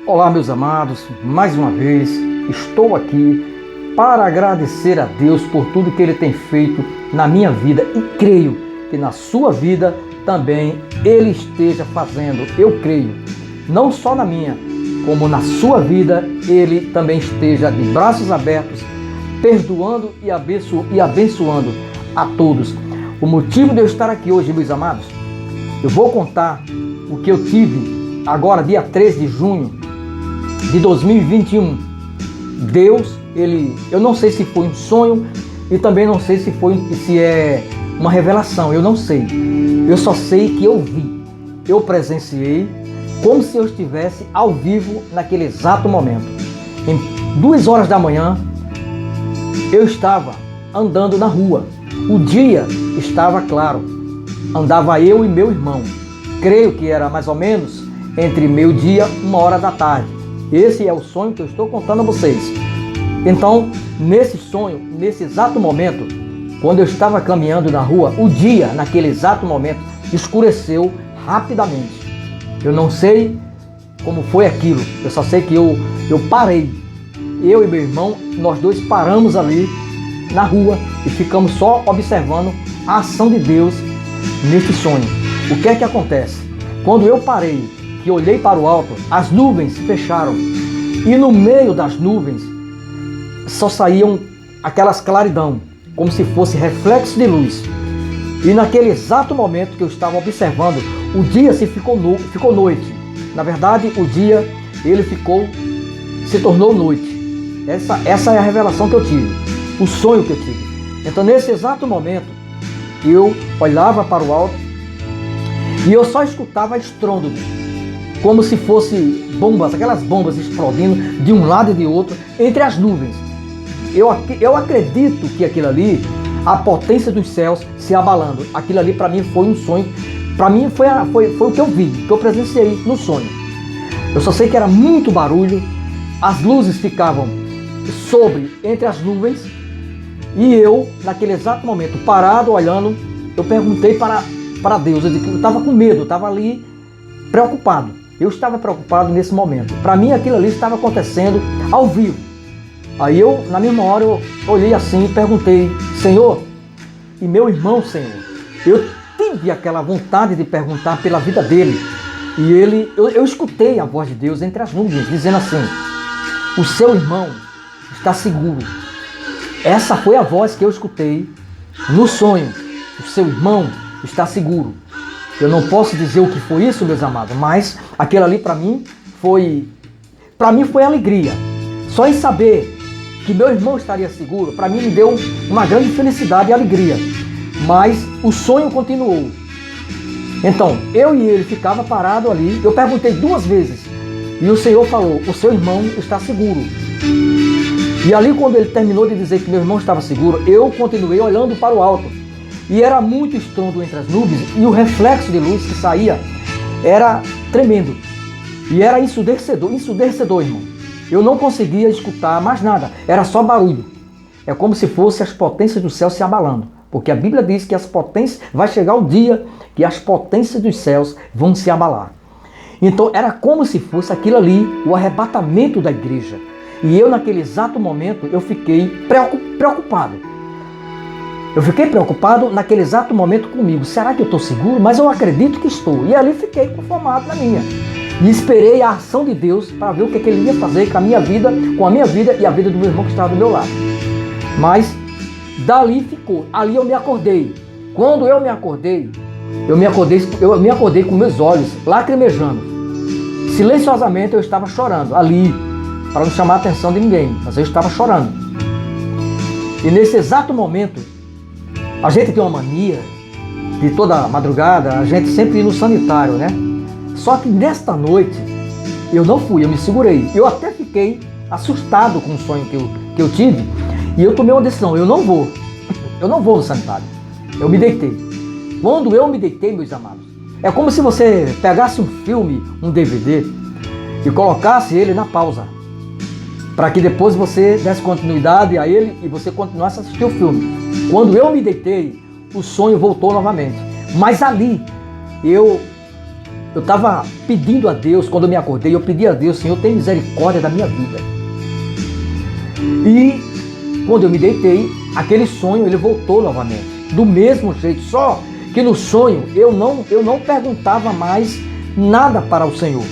Olá, meus amados, mais uma vez estou aqui para agradecer a Deus por tudo que Ele tem feito na minha vida e creio que na sua vida também Ele esteja fazendo. Eu creio, não só na minha, como na sua vida Ele também esteja de braços abertos, perdoando e abençoando a todos. O motivo de eu estar aqui hoje, meus amados, eu vou contar o que eu tive agora, dia 13 de junho de 2021. Deus, eu não sei se foi um sonho e também não sei se é uma revelação, eu não sei. Eu só sei que eu vi, eu presenciei, como se eu estivesse ao vivo naquele exato momento. Em 2 horas da manhã, eu estava andando na rua. O dia estava claro. Andava eu e meu irmão. Creio que era mais ou menos entre meio-dia e 1h da tarde. Esse é o sonho que eu estou contando a vocês. Então, nesse sonho, nesse exato momento, quando eu estava caminhando na rua, o dia, naquele exato momento, escureceu rapidamente. Eu não sei como foi aquilo. Eu só sei que eu parei. Eu e meu irmão, nós dois paramos ali na rua e ficamos só observando a ação de Deus nesse sonho. O que é que acontece? Quando eu parei, que olhei para o alto, as nuvens se fecharam e no meio das nuvens só saíam aquelas claridão, como se fosse reflexo de luz. E naquele exato momento que eu estava observando, o dia ficou noite. Na verdade, o dia se tornou noite. Essa é a revelação que eu tive, o sonho que eu tive. Então, nesse exato momento, eu olhava para o alto e eu só escutava estrondo, como se fosse bombas, aquelas bombas explodindo de um lado e de outro, entre as nuvens. Eu acredito que aquilo ali, a potência dos céus se abalando, aquilo ali para mim foi um sonho, para mim foi o que eu vi, que eu presenciei no sonho. Eu só sei que era muito barulho, as luzes ficavam entre as nuvens, e eu, naquele exato momento, parado, olhando, eu perguntei para Deus, eu estava com medo, eu estava ali preocupado. Eu estava preocupado nesse momento. Para mim, aquilo ali estava acontecendo ao vivo. Aí na mesma hora, eu olhei assim e perguntei: Senhor, e meu irmão, Senhor, eu tive aquela vontade de perguntar pela vida dele. E eu escutei a voz de Deus entre as nuvens, dizendo assim: o seu irmão está seguro. Essa foi a voz que eu escutei no sonho. O seu irmão está seguro. Eu não posso dizer o que foi isso, meus amados, mas aquilo ali para mim foi alegria. Só em saber que meu irmão estaria seguro, para mim me deu uma grande felicidade e alegria. Mas o sonho continuou. Então, eu e ele ficava parado ali. Eu perguntei 2 vezes e o Senhor falou: o seu irmão está seguro. E ali, quando ele terminou de dizer que meu irmão estava seguro, eu continuei olhando para o alto. E era muito estrondo entre as nuvens e o reflexo de luz que saía era tremendo. E era ensurdecedor, irmão. Eu não conseguia escutar mais nada, era só barulho. É como se fosse as potências do céu se abalando. Porque a Bíblia diz que vai chegar o dia que as potências dos céus vão se abalar. Então era como se fosse aquilo ali, o arrebatamento da igreja. E eu, naquele exato momento, eu fiquei preocupado. Eu fiquei preocupado naquele exato momento comigo. Será que eu estou seguro? Mas eu acredito que estou. E ali fiquei conformado na minha. E esperei a ação de Deus para ver o que ele ia fazer com a minha vida e a vida do meu irmão que estava do meu lado. Mas dali ficou. Ali eu me acordei. Quando eu me acordei com meus olhos lacrimejando. Silenciosamente eu estava chorando ali, para não chamar a atenção de ninguém, mas eu estava chorando. E nesse exato momento, a gente tem uma mania de toda madrugada, a gente sempre ir no sanitário, né? Só que nesta noite, eu não fui, eu me segurei. Eu até fiquei assustado com o sonho que eu tive, e eu tomei uma decisão: eu não vou no sanitário. Eu me deitei. Quando eu me deitei, meus amados, é como se você pegasse um filme, um DVD, e colocasse ele na pausa, para que depois você desse continuidade a ele e você continuasse a assistir o filme. Quando eu me deitei, o sonho voltou novamente. Mas ali, eu Eu estava pedindo a Deus, quando eu me acordei, eu pedi a Deus, Senhor, tem misericórdia da minha vida. E quando eu me deitei, aquele sonho, ele voltou novamente. Do mesmo jeito, só que no sonho eu não perguntava mais nada para o Senhor.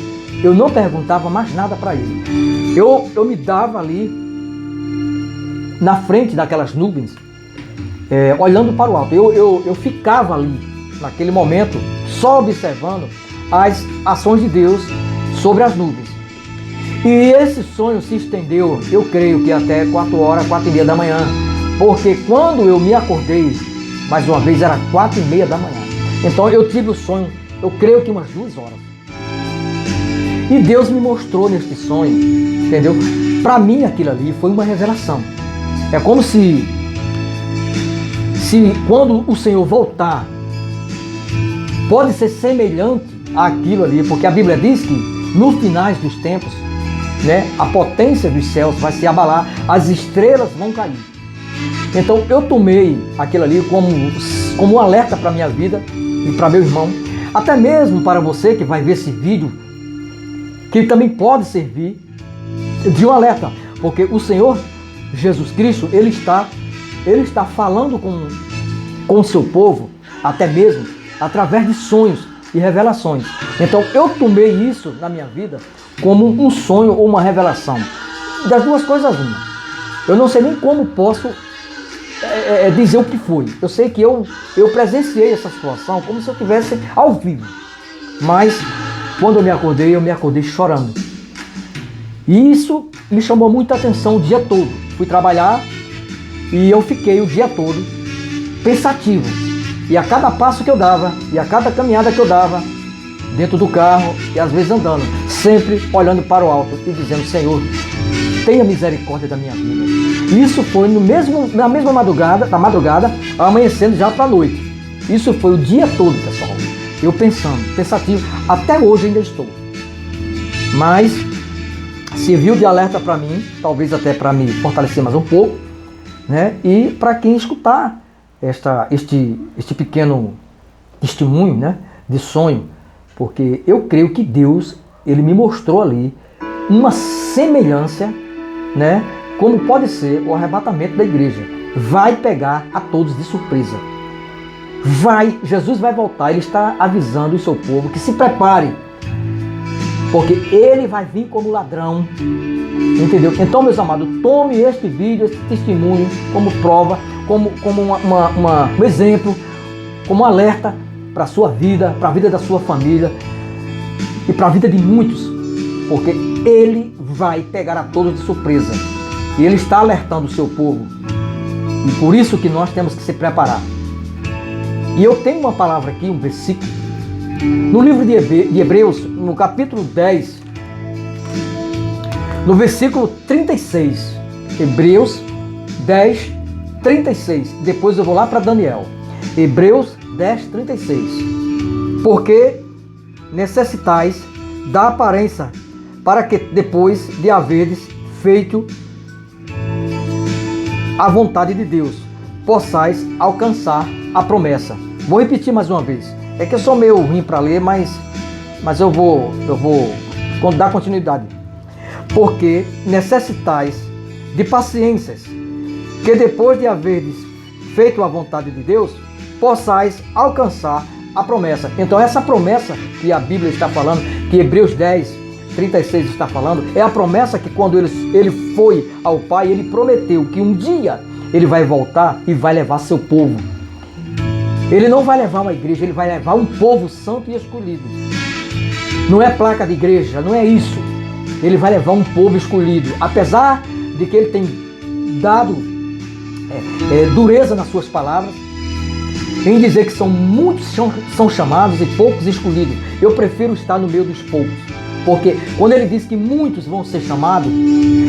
Eu não perguntava mais nada para Ele. Eu me dava ali, na frente daquelas nuvens, olhando para o alto. Eu ficava ali, naquele momento, só observando as ações de Deus sobre as nuvens. E esse sonho se estendeu, eu creio que até 4h, 4h30 da manhã. Porque quando eu me acordei, mais uma vez era 4h30 da manhã. Então eu tive o sonho, eu creio que umas 2 horas. E Deus me mostrou neste sonho, entendeu? Para mim aquilo ali foi uma revelação. É como se quando o Senhor voltar, pode ser semelhante àquilo ali, porque a Bíblia diz que nos finais dos tempos, né, a potência dos céus vai se abalar, as estrelas vão cair. Então eu tomei aquilo ali como um alerta para a minha vida e para meu irmão, até mesmo para você que vai ver esse vídeo, que também pode servir de um alerta, porque o Senhor Jesus Cristo, Ele está falando com o seu povo, até mesmo através de sonhos e revelações. Então eu tomei isso na minha vida como um sonho ou uma revelação. Das duas coisas, uma. Eu não sei nem como posso dizer o que foi. Eu sei que eu presenciei essa situação como se eu estivesse ao vivo. Mas quando eu me acordei chorando. E isso me chamou muita atenção o dia todo. Fui trabalhar e eu fiquei o dia todo pensativo. E a cada passo que eu dava, e a cada caminhada que eu dava, dentro do carro e às vezes andando, sempre olhando para o alto e dizendo, Senhor, tenha misericórdia da minha vida. Isso foi na mesma madrugada, amanhecendo já para a noite. Isso foi o dia todo, pessoal. Eu pensativo, até hoje ainda estou. Mas serviu de alerta para mim, talvez até para me fortalecer mais um pouco, né? E para quem escutar este pequeno testemunho, né, de sonho, porque eu creio que Deus, Ele me mostrou ali uma semelhança, né, como pode ser o arrebatamento da igreja. Vai pegar a todos de surpresa. Jesus vai voltar, Ele está avisando o seu povo que se prepare, porque Ele vai vir como ladrão, entendeu? Então, meus amados, tome este vídeo, este testemunho como prova, como um exemplo, como um alerta para a sua vida, para a vida da sua família e para a vida de muitos, porque Ele vai pegar a todos de surpresa e Ele está alertando o seu povo, e por isso que nós temos que se preparar. E eu tenho uma palavra aqui, um versículo, no livro de Hebreus, no capítulo 10, no versículo 36, Hebreus 10, 36, depois eu vou lá para Daniel, Hebreus 10, 36, porque necessitais da aparência, para que depois de haverdes feito a vontade de Deus, possais alcançar a promessa. Vou repetir mais uma vez. É que eu sou meio ruim para ler, mas eu vou dar continuidade. Porque necessitais de paciências, que depois de haverdes feito a vontade de Deus, possais alcançar a promessa. Então essa promessa que a Bíblia está falando, que Hebreus 10, 36 está falando, é a promessa que quando ele foi ao Pai, ele prometeu que um dia ele vai voltar e vai levar seu povo. Ele não vai levar uma igreja, ele vai levar um povo santo e escolhido. Não é placa de igreja, não é isso. Ele vai levar um povo escolhido. Apesar de que ele tem dado dureza nas suas palavras, em dizer que são muitos são chamados e poucos escolhidos. Eu prefiro estar no meio dos poucos. Porque quando ele diz que muitos vão ser chamados,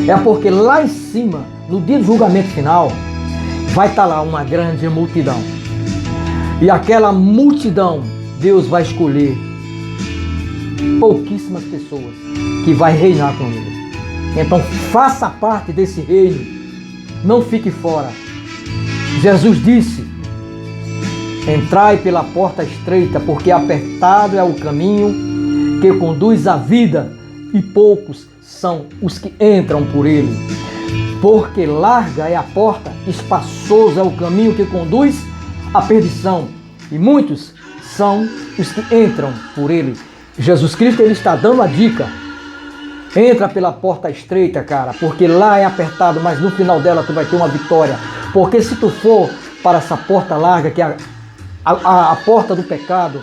é porque lá em cima, no dia do julgamento final, vai estar lá uma grande multidão. E aquela multidão, Deus vai escolher pouquíssimas pessoas que vai reinar com Ele. Então faça parte desse reino, não fique fora. Jesus disse, entrai pela porta estreita, porque apertado é o caminho que conduz à vida, e poucos são os que entram por ele. Porque larga é a porta, espaçoso é o caminho que conduz à perdição, e muitos são os que entram por ele. Jesus Cristo, ele está dando a dica. Entra pela porta estreita, cara, porque lá é apertado, mas no final dela tu vai ter uma vitória. Porque se tu for para essa porta larga, que é a porta do pecado,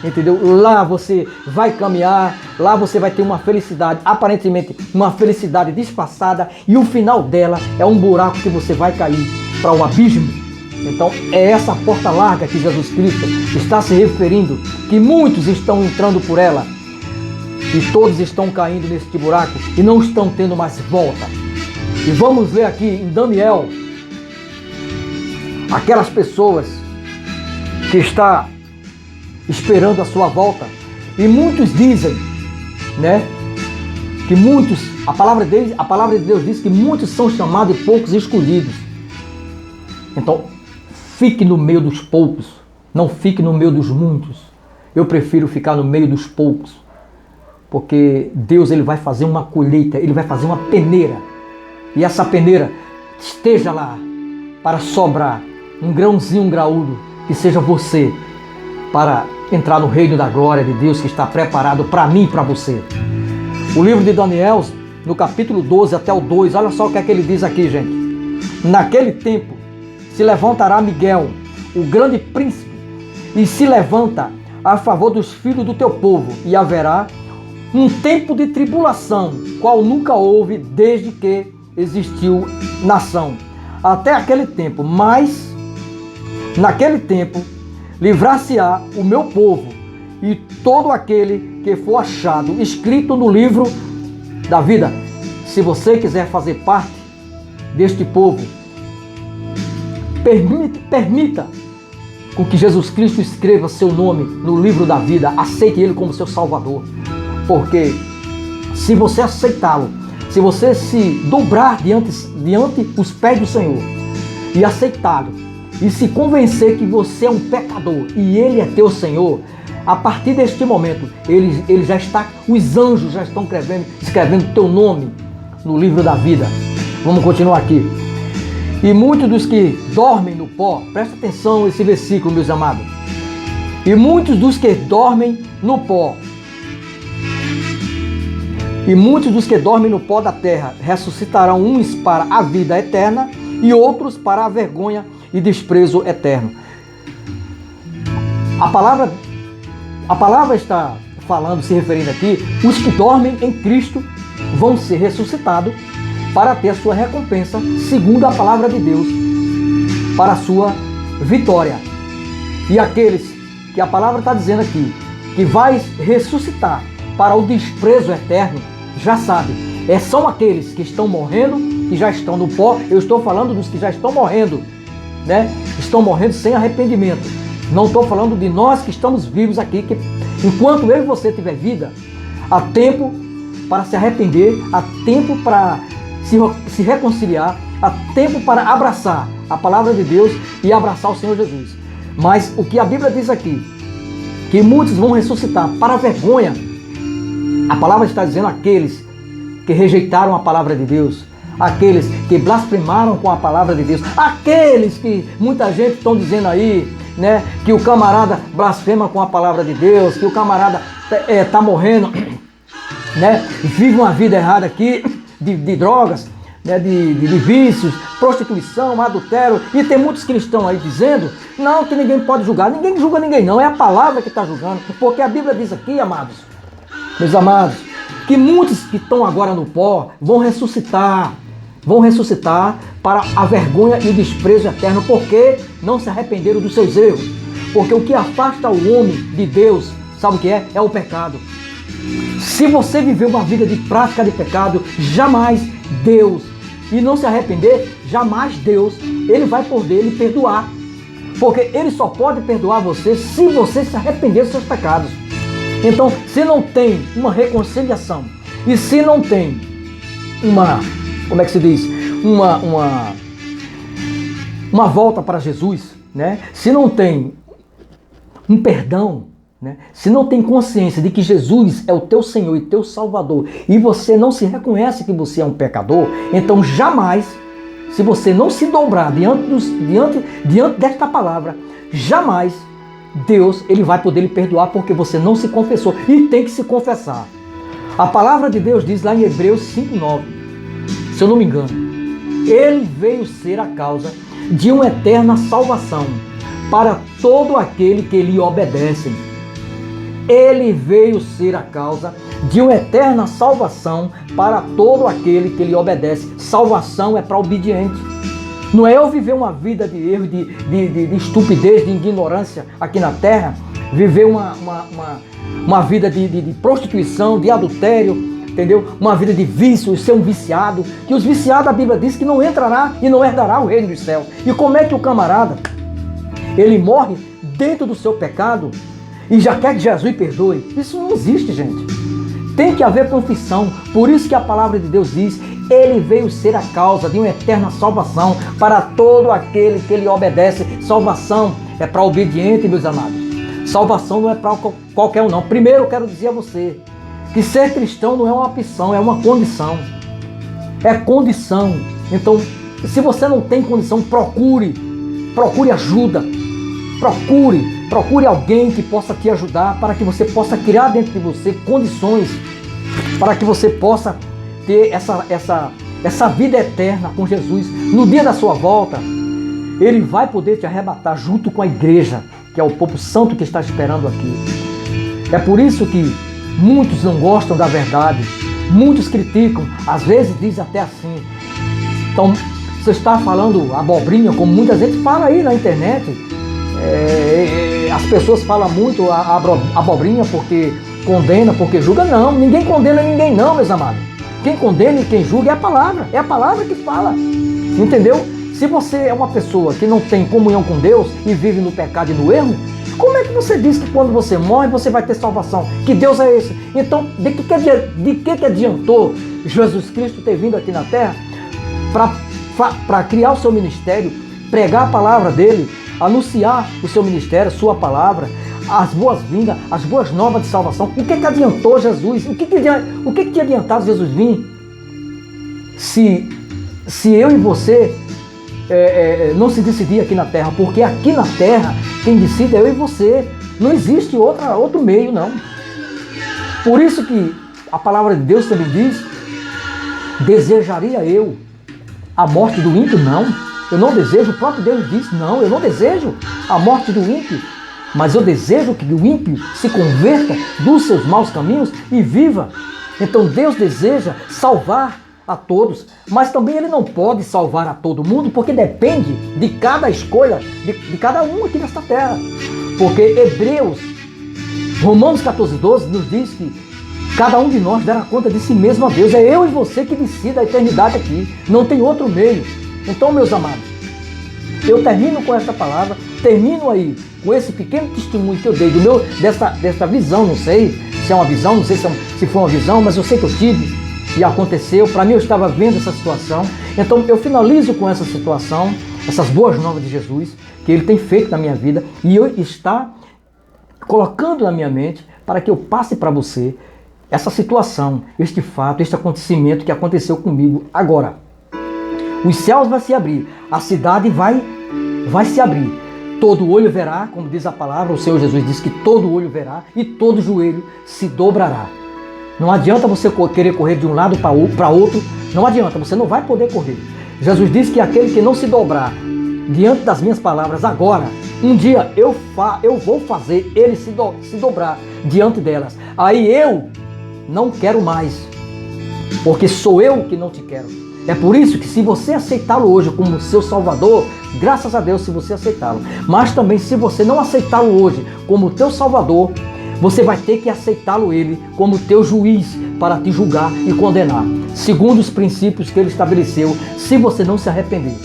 entendeu? Lá você vai caminhar, lá você vai ter uma felicidade, aparentemente uma felicidade disfarçada, e o final dela é um buraco que você vai cair para o abismo. Então é essa porta larga que Jesus Cristo está se referindo, que muitos estão entrando por ela, e todos estão caindo nesse buraco e não estão tendo mais volta. E vamos ver aqui em Daniel, aquelas pessoas que estão esperando a sua volta. E muitos dizem, né, que muitos, a palavra de Deus diz que muitos são chamados e poucos escolhidos. Então, fique no meio dos poucos, não fique no meio dos muitos. Eu prefiro ficar no meio dos poucos, porque Deus, ele vai fazer uma colheita, ele vai fazer uma peneira, e essa peneira esteja lá para sobrar um grãozinho, um graúdo, que seja você, para entrar no reino da glória de Deus que está preparado para mim e para você. O livro de Daniel, no capítulo 12 até o 2, olha só o que é que ele diz aqui, gente. Naquele tempo se levantará Miguel, o grande príncipe, e se levanta a favor dos filhos do teu povo, e haverá um tempo de tribulação, qual nunca houve desde que existiu nação, até aquele tempo. Mas naquele tempo livrar-se-á o meu povo e todo aquele que for achado escrito no livro da vida. Se você quiser fazer parte deste povo, permita com que Jesus Cristo escreva seu nome no livro da vida. Aceite ele como seu Salvador, porque se você aceitá-lo, se você se dobrar diante os pés do Senhor e aceitá-lo, e se convencer que você é um pecador e ele é teu Senhor, a partir deste momento, ele já está, os anjos já estão escrevendo teu nome no livro da vida. Vamos continuar aqui. E muitos dos que dormem no pó, presta atenção nesse versículo, meus amados. E muitos dos que dormem no pó, da terra, ressuscitarão uns para a vida eterna e outros para a vergonha e desprezo eterno. A palavra está falando, se referindo aqui, os que dormem em Cristo vão ser ressuscitados para ter a sua recompensa, segundo a palavra de Deus, para a sua vitória. E aqueles que a palavra está dizendo aqui, que vai ressuscitar para o desprezo eterno, já sabe, são aqueles que estão morrendo, que já estão no pó. Eu estou falando dos que já estão morrendo, né? Estão morrendo sem arrependimento. Não estou falando de nós que estamos vivos aqui, que enquanto eu e você tiver vida, há tempo para se arrepender, há tempo para se reconciliar, há tempo para abraçar a palavra de Deus e abraçar o Senhor Jesus. Mas o que a Bíblia diz aqui, que muitos vão ressuscitar para a vergonha, a palavra está dizendo aqueles que rejeitaram a palavra de Deus, aqueles que blasfemaram com a palavra de Deus, aqueles que muita gente estão dizendo aí, né, que o camarada blasfema com a palavra de Deus, que o camarada está morrendo, né, vive uma vida errada aqui, de drogas, né, de vícios, prostituição, adultério, e tem muitos cristãos aí dizendo, não, que ninguém pode julgar. Ninguém julga ninguém não, é a palavra que está julgando, porque a Bíblia diz aqui, amados, meus amados, que muitos que estão agora no pó vão ressuscitar para a vergonha e o desprezo eterno, porque não se arrependeram dos seus erros. Porque o que afasta o homem de Deus, sabe o que é? É o pecado. Se você viver uma vida de prática de pecado, jamais Deus, e não se arrepender, jamais Deus, ele vai poder lhe perdoar. Porque ele só pode perdoar você se você se arrepender dos seus pecados. Então, se não tem uma reconciliação, e se não tem uma, como é que se diz? Uma volta para Jesus, né? Se não tem um perdão, né? Se não tem consciência de que Jesus é o teu Senhor e teu Salvador, e você não se reconhece que você é um pecador, então jamais, se você não se dobrar diante desta palavra, jamais Deus ele vai poder lhe perdoar, porque você não se confessou e tem que se confessar. A palavra de Deus diz lá em Hebreus 5:9, se eu não me engano, ele veio ser a causa de uma eterna salvação para todo aquele que lhe obedece. Ele veio ser a causa de uma eterna salvação para todo aquele que lhe obedece. Salvação é para obediente. Não é eu viver uma vida de erro, de estupidez, de ignorância aqui na terra, viver uma vida de prostituição, de adultério, entendeu? Uma vida de vício, ser um viciado, que os viciados, a Bíblia diz que não entrará e não herdará o reino dos céus. E como é que o camarada, ele morre dentro do seu pecado e já quer que Jesus perdoe? Isso não existe, gente. Tem que haver confissão. Por isso que a palavra de Deus diz, ele veio ser a causa de uma eterna salvação para todo aquele que lhe obedece. Salvação é para obediente, meus amados. Salvação não é para qualquer um, não. Primeiro eu quero dizer a você que ser cristão não é uma opção, é uma condição. É condição. Então, se você não tem condição, procure ajuda. Procure alguém que possa te ajudar, para que você possa criar dentro de você condições para que você possa ter essa vida eterna com Jesus. No dia da sua volta, Ele vai poder te arrebatar junto com a igreja, que é o povo santo que está esperando aqui. É por isso que muitos não gostam da verdade, muitos criticam, às vezes diz até assim, então você está falando abobrinha, como muita gente fala aí na internet. As pessoas falam muito a abobrinha porque condena, porque julga. Não, ninguém condena ninguém não, meus amados. Quem condena e quem julga é a palavra que fala, entendeu? Se você é uma pessoa que não tem comunhão com Deus e vive no pecado e no erro, como é que você diz que quando você morre você vai ter salvação? Que Deus é esse? Então, de que adiantou Jesus Cristo ter vindo aqui na terra para criar o seu ministério, pregar a palavra dele, anunciar o seu ministério, sua palavra, as boas-vindas, as boas novas de salvação? O que adiantou Jesus? O que tinha adiantado Jesus vir? Se eu e você não se decidir aqui na terra, porque aqui na terra quem decide é eu e você. Não existe outro meio, não. Por isso que a palavra de Deus também diz, desejaria eu a morte do ímpio? Não. Eu não desejo, o próprio Deus diz, não, eu não desejo a morte do ímpio, mas eu desejo que o ímpio se converta dos seus maus caminhos e viva. Então Deus deseja salvar a todos, mas também Ele não pode salvar a todo mundo, porque depende de cada escolha, de cada um aqui nesta terra. Porque Romanos 14:12 nos diz que cada um de nós dará conta de si mesmo a Deus. É eu e você que decide a eternidade aqui, não tem outro meio. Então, meus amados, eu termino com esta palavra, termino aí com esse pequeno testemunho que eu dei desta visão. Não sei se é uma visão, não sei se foi uma visão, mas eu sei que eu tive e aconteceu. Para mim, eu estava vendo essa situação. Então, eu finalizo com essa situação, essas boas novas de Jesus, que Ele tem feito na minha vida e está colocando na minha mente para que eu passe para você essa situação, este fato, este acontecimento que aconteceu comigo agora. Os céus vão se abrir, a cidade vai se abrir. Todo olho verá, como diz a palavra, o Senhor Jesus diz que todo olho verá e todo joelho se dobrará. Não adianta você querer correr de um lado para outro, não adianta, você não vai poder correr. Jesus disse que aquele que não se dobrar diante das minhas palavras agora, um dia eu vou fazer ele se dobrar diante delas. Aí eu não quero mais, porque sou eu que não te quero. É por isso que se você aceitá-lo hoje como seu Salvador, graças a Deus se você aceitá-lo. Mas também se você não aceitá-lo hoje como teu Salvador, você vai ter que aceitá-lo ele como teu juiz para te julgar e condenar, segundo os princípios que ele estabeleceu, se você não se arrepender.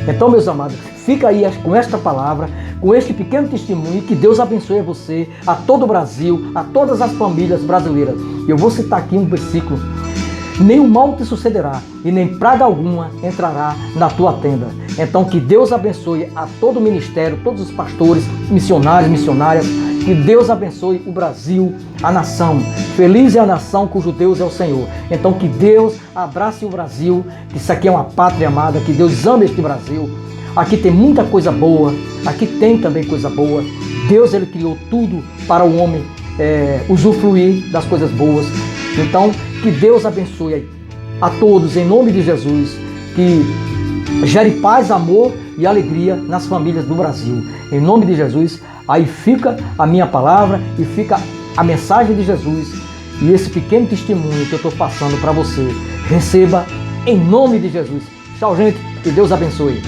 Então, meus amados, fica aí com esta palavra, com este pequeno testemunho, que Deus abençoe você, a todo o Brasil, a todas as famílias brasileiras. Eu vou citar aqui um versículo nem o mal te sucederá, e nem praga alguma entrará na tua tenda. Então que Deus abençoe a todo o ministério, todos os pastores, missionários, missionárias, que Deus abençoe o Brasil, a nação. Feliz é a nação cujo Deus é o Senhor. Então que Deus abrace o Brasil, que isso aqui é uma pátria amada, que Deus ama este Brasil. Aqui tem muita coisa boa, aqui tem também coisa boa. Deus, Ele criou tudo para o homem usufruir das coisas boas. Então, que Deus abençoe a todos, em nome de Jesus, que gere paz, amor e alegria nas famílias do Brasil. Em nome de Jesus, aí fica a minha palavra e fica a mensagem de Jesus e esse pequeno testemunho que eu estou passando para você. Receba em nome de Jesus. Tchau, gente, e Deus abençoe.